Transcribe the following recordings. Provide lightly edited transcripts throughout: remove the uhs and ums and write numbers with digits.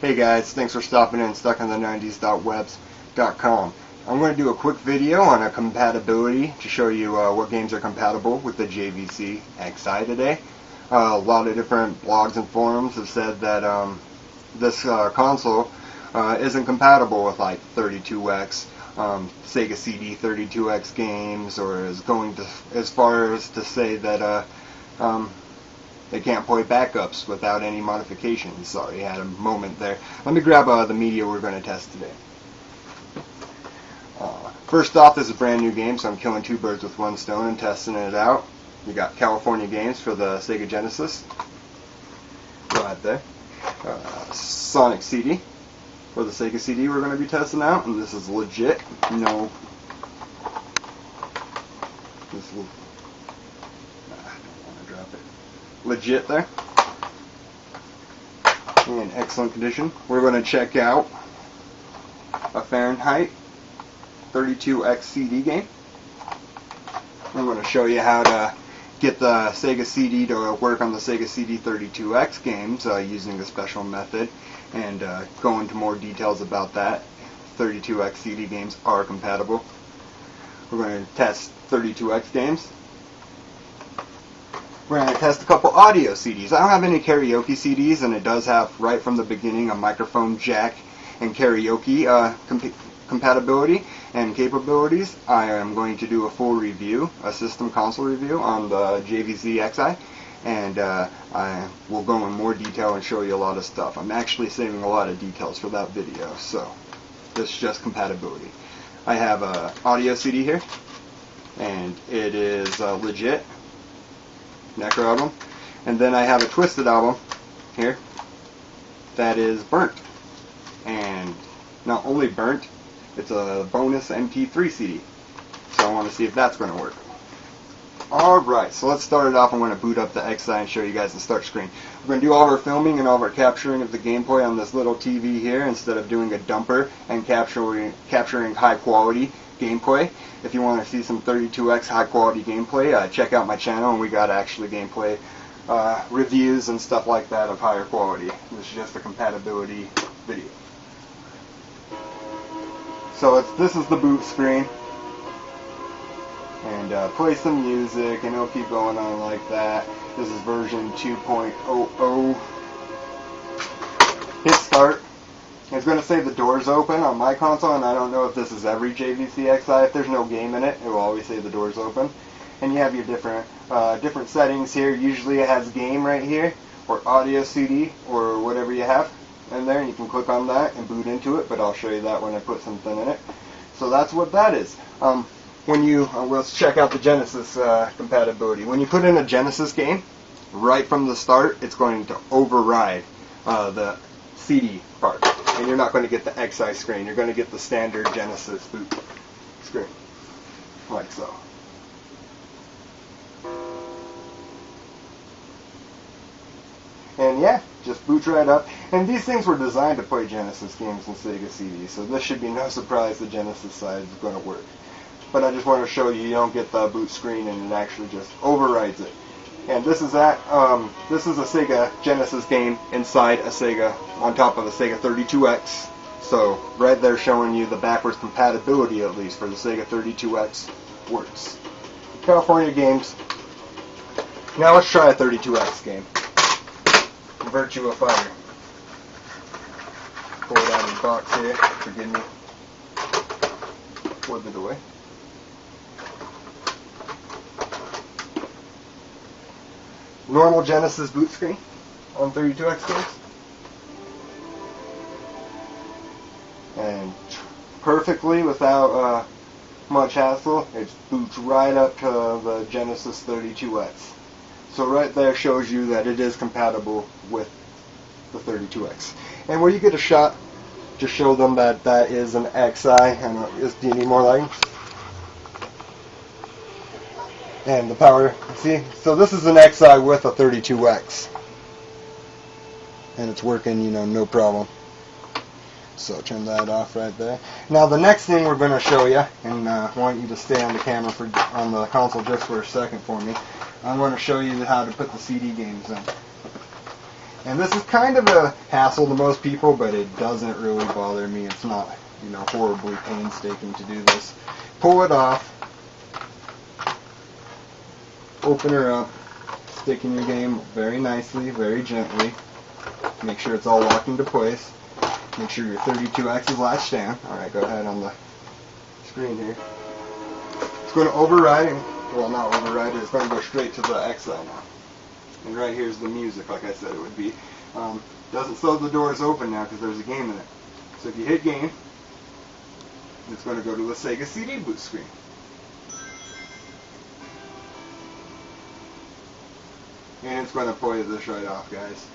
Hey guys, thanks for stopping in stuckinthenineties.webs.com. I'm going to do a quick video on a compatibility to show you what games are compatible with the JVC X'eye today. A lot of different blogs and forums have said that this console isn't compatible with like 32X, Sega CD 32X games, or is going to as far as to say that they can't play backups without any modifications. Sorry, I had a moment there. Let me grab the media we're going to test today. First off, this is a brand new game, so I'm killing two birds with one stone and testing it out. We got California games for the Sega Genesis. Right there. Sonic CD for the Sega CD we're going to be testing out, and this is legit. No. This will. I don't want to drop it. Legit there. In excellent condition. We're going to check out a Fahrenheit 32X CD game. I'm going to show you how to get the Sega CD to work on the Sega CD 32X games using a special method, and go into more details about that. 32X CD games are compatible. We're going to test 32X games. We're going to test a couple audio CDs. I don't have any karaoke CDs, and it does have right from the beginning a microphone jack and karaoke compatibility and capabilities. I am going to do a full review, a system console review on the JVC X'eye, and I will go in more detail and show you a lot of stuff. I'm actually saving a lot of details for that video, so this is just compatibility. I have a audio CD here, and it is legit. Necro album, and then I have a Twisted album here that is burnt, and not only burnt, it's a bonus MP3 CD, so I want to see if that's going to work. Alright, so let's start it off. I'm going to boot up the X'eye and show you guys the start screen. We're going to do all of our filming and all of our capturing of the gameplay on this little TV here instead of doing a dumper and capturing high quality gameplay. If you want to see some 32X high quality gameplay, check out my channel, and we got actually gameplay reviews and stuff like that of higher quality. This is just a compatibility video. So this is the boot screen, and play some music, and it'll keep going on like that. This is version 2.00. Hit start. It's going to say the door's open on my console, and I don't know if this is every JVC X'eye. If there's no game in it, it will always say the door's open. And you have your different settings here. Usually it has game right here, or audio CD, or whatever you have in there, and you can click on that and boot into it, but I'll show you that when I put something in it. So that's what that is. Let's check out the Genesis compatibility. When you put in a Genesis game, right from the start, it's going to override the CD part, and you're not going to get the X'eye screen. You're going to get the standard Genesis boot screen, like so. And yeah, just boots right up. And these things were designed to play Genesis games and Sega CD, so this should be no surprise the Genesis side is going to work. But I just want to show you, you don't get the boot screen, and it actually just overrides it. And this is a Sega Genesis game inside a Sega, on top of a Sega 32X. So right there showing you the backwards compatibility, at least for the Sega 32X works. California games. Now let's try a 32X game. Virtua Fighter. Pull it out of the box here. Forgive me. Flip it away. Normal Genesis boot screen on 32X games, and perfectly without much hassle, it boots right up to the Genesis 32X. So right there shows you that it is compatible with the 32X. And where you get a shot, just show them that that is an X'eye. Do you need more lighting? And the power, see? So this is an X'eye with a 32X. And it's working, no problem. So turn that off right there. Now the next thing we're going to show you, and I want you to stay on the camera on the console just for a second for me. I'm going to show you how to put the CD games in. And this is kind of a hassle to most people, but it doesn't really bother me. It's not, horribly painstaking to do this. Pull it off. Open her up. Stick in your game very nicely, very gently. Make sure it's all locked into place. Make sure your 32X is latched down. Alright, go ahead on the screen here. It's going to override, well, not override, it's going to go straight to the X'eye now. And right here's the music, like I said it would be. Doesn't slow the doors open now because there's a game in it. So if you hit game, it's going to go to the Sega CD boot screen. And it's going to play this right off, guys.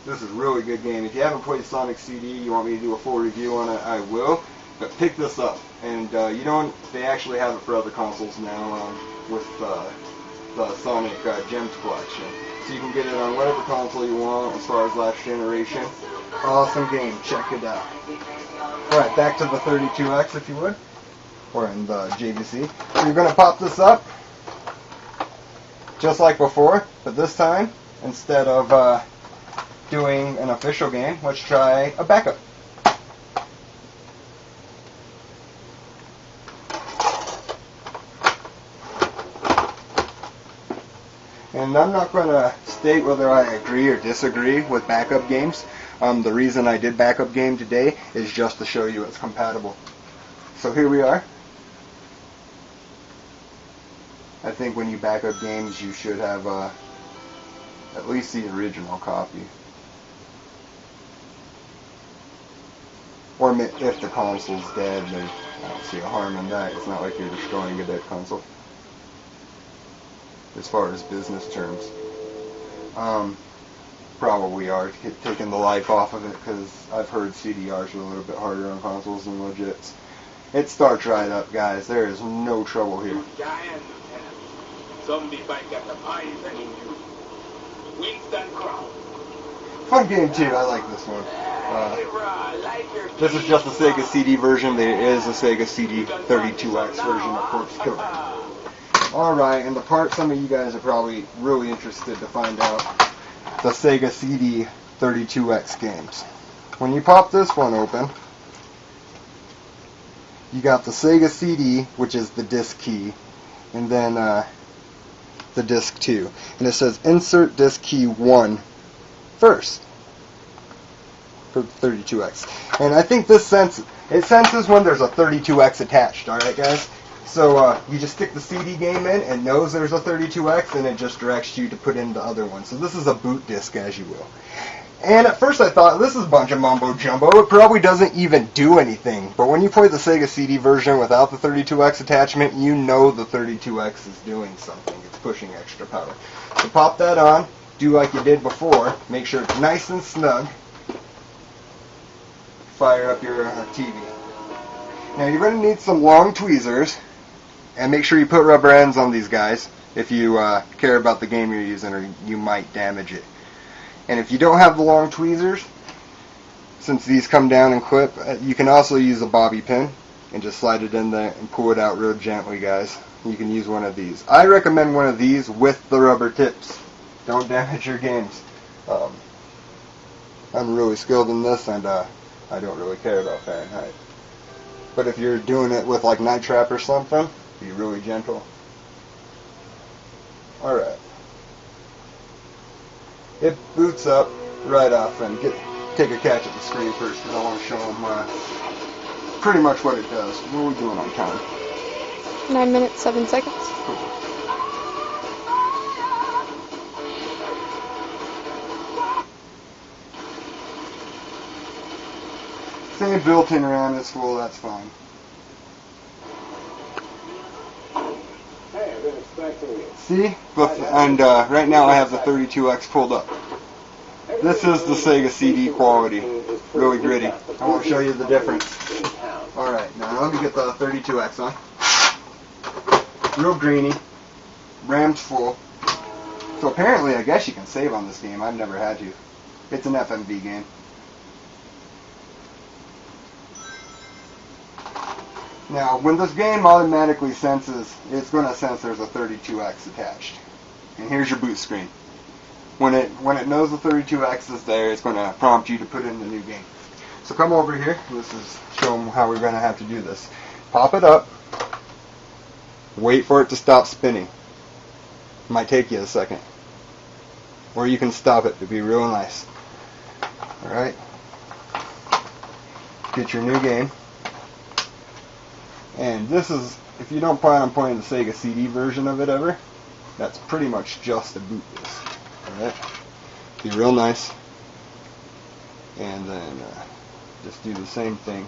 This is a really good game. If you haven't played Sonic CD, you want me to do a full review on it, I will. But pick this up. And they actually have it for other consoles now with the Sonic Gems collection. So you can get it on whatever console you want as far as last generation. Awesome game. Check it out. Alright, back to the 32X if you would. Or in the JVC. So you're going to pop this up. Just like before. But this time, instead of doing an official game, let's try a backup. And I'm not going to state whether I agree or disagree with backup games. The reason I did backup game today is just to show you it's compatible. So here we are. I think when you back up games you should have at least the original copy. Or if the console's dead, then I don't see a harm in that. It's not like you're destroying a dead console. As far as business terms. Probably are taking the life off of it because I've heard CDRs are a little bit harder on consoles than legits. It starts right up, guys. There is no trouble here. Fun game too. I like this one. This is just a Sega CD version. There is a Sega CD 32X version of course too. Alright, and the part some of you guys are probably really interested to find out, the Sega CD 32X games. When you pop this one open, you got the Sega CD, which is the disc key, and then the disc 2. And it says insert disc key 1 first for 32X. And I think this senses when there's a 32X attached, alright guys? So you just stick the CD game in, and knows there's a 32X, and it just directs you to put in the other one. So this is a boot disc, as you will. And at first I thought, this is a bunch of mumbo jumbo. It probably doesn't even do anything. But when you play the Sega CD version without the 32X attachment, you know the 32X is doing something. It's pushing extra power. So pop that on, do like you did before, make sure it's nice and snug. Fire up your TV. Now you're going to need some long tweezers. And make sure you put rubber ends on these guys if you care about the game you're using, or you might damage it. And if you don't have the long tweezers, since these come down and clip, you can also use a bobby pin and just slide it in there and pull it out real gently, guys. You can use one of these. I recommend one of these with the rubber tips. Don't damage your games. I'm really skilled in this, and I don't really care about Fahrenheit. But if you're doing it with like Night Trap or something, be really gentle. Alright. It boots up right off, and take a catch at the screen first because I want to show them pretty much what it does. What are we doing on time? 9 minutes, 7 seconds. Cool. Same built-in RAM is full, that's fine. See? And right now I have the 32X pulled up. This is the Sega CD quality. Really gritty. I want to show you the difference. Alright, now let me get the 32X on. Real greeny. RAM's full. So apparently I guess you can save on this game. I've never had to. It's an FMV game. Now, when this game automatically senses, it's going to sense there's a 32X attached. And here's your boot screen. when it knows the 32X is there, it's going to prompt you to put in the new game. So come over here. This is show them how we're going to have to do this. Pop it up. Wait for it to stop spinning. Might take you a second. Or you can stop it. It'd be real nice. Alright. Get your new game. And this is, if you don't plan on playing the Sega CD version of it ever, that's pretty much just a boot disc. Alright? Be real nice. And then just do the same thing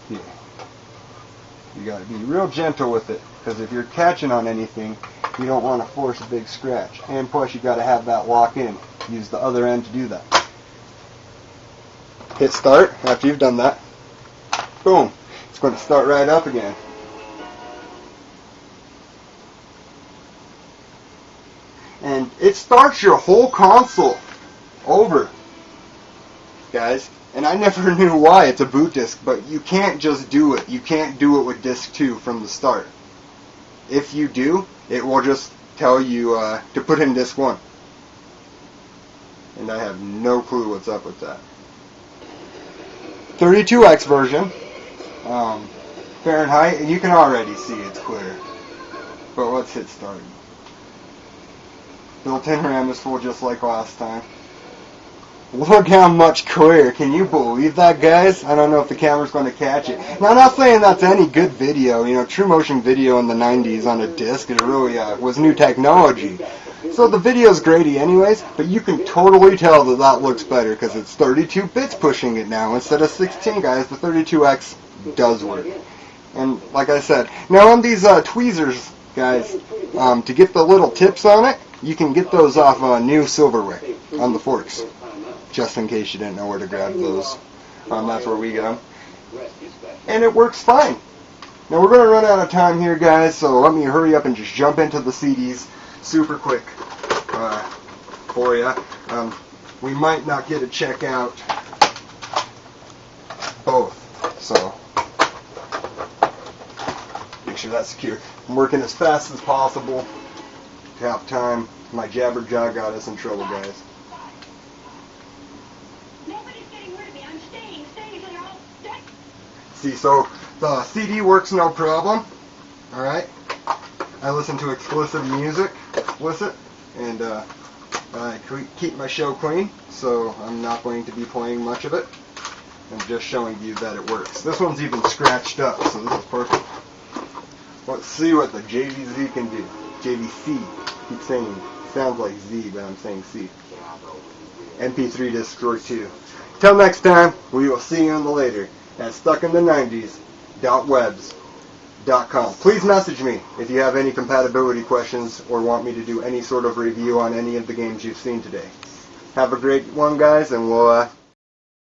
here. You gotta be real gentle with it, because if you're catching on anything, you don't want to force a big scratch. And plus you gotta have that lock in. Use the other end to do that. Hit start after you've done that. Boom. It's going to start right up again. And it starts your whole console over, guys. And I never knew why. It's a boot disc, but you can't just do it. You can't do it with disc 2 from the start. If you do, it will just tell you to put in disc 1. And I have no clue what's up with that. 32X version, Fahrenheit, and you can already see it's clear. But let's hit start. Built-in RAM is full just like last time. Look how much clearer. Can you believe that, guys? I don't know if the camera's going to catch it. Now, I'm not saying that's any good video. You know, true motion video in the 90s on a disc, it really was new technology. So the video's grady anyways, but you can totally tell that that looks better because it's 32 bits pushing it now instead of 16, guys. The 32X does work. And like I said, now on these tweezers, guys, to get the little tips on it, you can get those off new silverware on the forks. Just in case you didn't know where to grab those. That's where we get them. And it works fine. Now we're going to run out of time here, guys, so let me hurry up and just jump into the CDs super quick for you. We might not get to check out both, so make sure that's secure. I'm working as fast as possible to have time. My jabber jaw got us in trouble, guys. See, so the CD works no problem. Alright? I listen to explicit music, and I keep my show clean, so I'm not going to be playing much of it. I'm just showing you that it works. This one's even scratched up, so this is perfect. Let's see what the JVC can do. JVC. Keep saying, sounds like Z, but I'm saying C. MP3 disc or 2. Till next time, we will see you in the later at stuckinthe90s.webs.com. Please message me if you have any compatibility questions or want me to do any sort of review on any of the games you've seen today. Have a great one, guys, and we'll